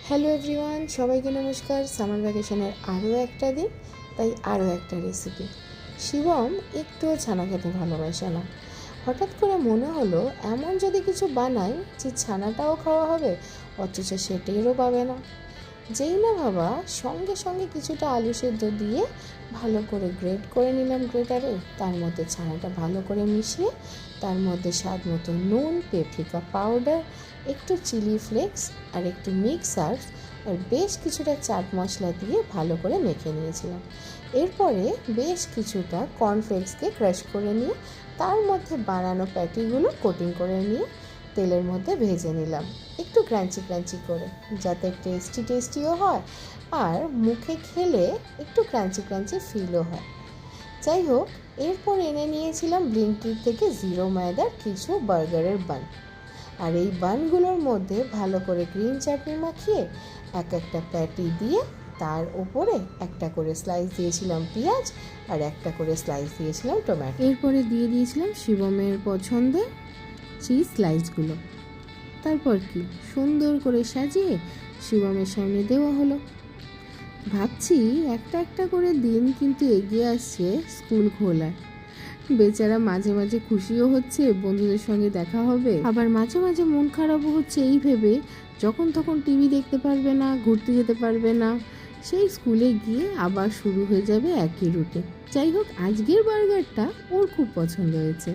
Hello everyone, সবাইকে নমস্কার। Summer ভ্যাকেশনের আরও একটা দিন, তাই আরও একটা রেসিপি। শিবম একটুও ছানা খেতে ভালোবাসে না। হঠাৎ করে মনে হলো এমন যদি কিছু বানাই যে ছানাটাও খাওয়া হবে অথচ সে টেরও পাবে না। যেই না ভাবা, সঙ্গে সঙ্গে কিছুটা আলু সেদ্ধ দিয়ে ভালো করে গ্রেট করে নিলাম গ্রেটারে। তার মধ্যে ছানাটা ভালো করে মিশিয়ে তার মধ্যে স্বাদ মতো নুন, পেপরিকা পাউডার, একটু চিলি ফ্লেক্স আর একটু মিক্স হার্বস আর বেশ কিছুটা চাট মশলা দিয়ে ভালো করে মেখে নিয়েছিলাম। এরপরে বেশ কিছুটা কর্নফ্লেক্সকে ক্রাশ করে নিয়ে তার মধ্যে বানানো প্যাটিগুলো কোটিং করে নিয়ে তেলের মধ্যে ভেজে নিলাম, একটু ক্রাঞ্চি ক্রাঞ্চি করে, যাতে টেস্টিও হয় আর মুখে খেলে একটু ক্রাঞ্চি ক্রাঞ্চি ফিলও হয়। যাই হোক, এরপর এনে নিয়েছিলাম ব্লিঙ্কিট থেকে জিরো ময়দার কিছু বার্গারের বান। আর এই বানগুলোর মধ্যে ভালো করে গ্রিন চাটনি মাখিয়ে এক একটা প্যাটি দিয়ে তার ওপরে একটা করে স্লাইস দিয়েছিলাম পেঁয়াজ আর একটা করে স্লাইস দিয়েছিলাম টমেটো। এরপরে দিয়ে দিয়েছিলাম শিবমের পছন্দের চিজ স্লাইসগুলো। তারপর কি সুন্দর করে সাজিয়ে শিবমের সামনে দেওয়া হলো। ভাবছি একটা একটা করে দিন কিন্তু এগিয়ে আসছে স্কুল খোলার। বেচারা মাঝে মাঝে খুশিও হচ্ছে বন্ধুদের সঙ্গে দেখা হবে, আবার মাঝে মাঝে মন খারাপও হচ্ছে এই ভেবে যখন তখন টিভি দেখতে পারবে না, ঘুরতে যেতে পারবে না, সেই স্কুলে গিয়ে আবার শুরু হয়ে যাবে একই রুটিন। যাই হোক, আজকের বার্গারটা ওর খুব পছন্দ হয়েছে।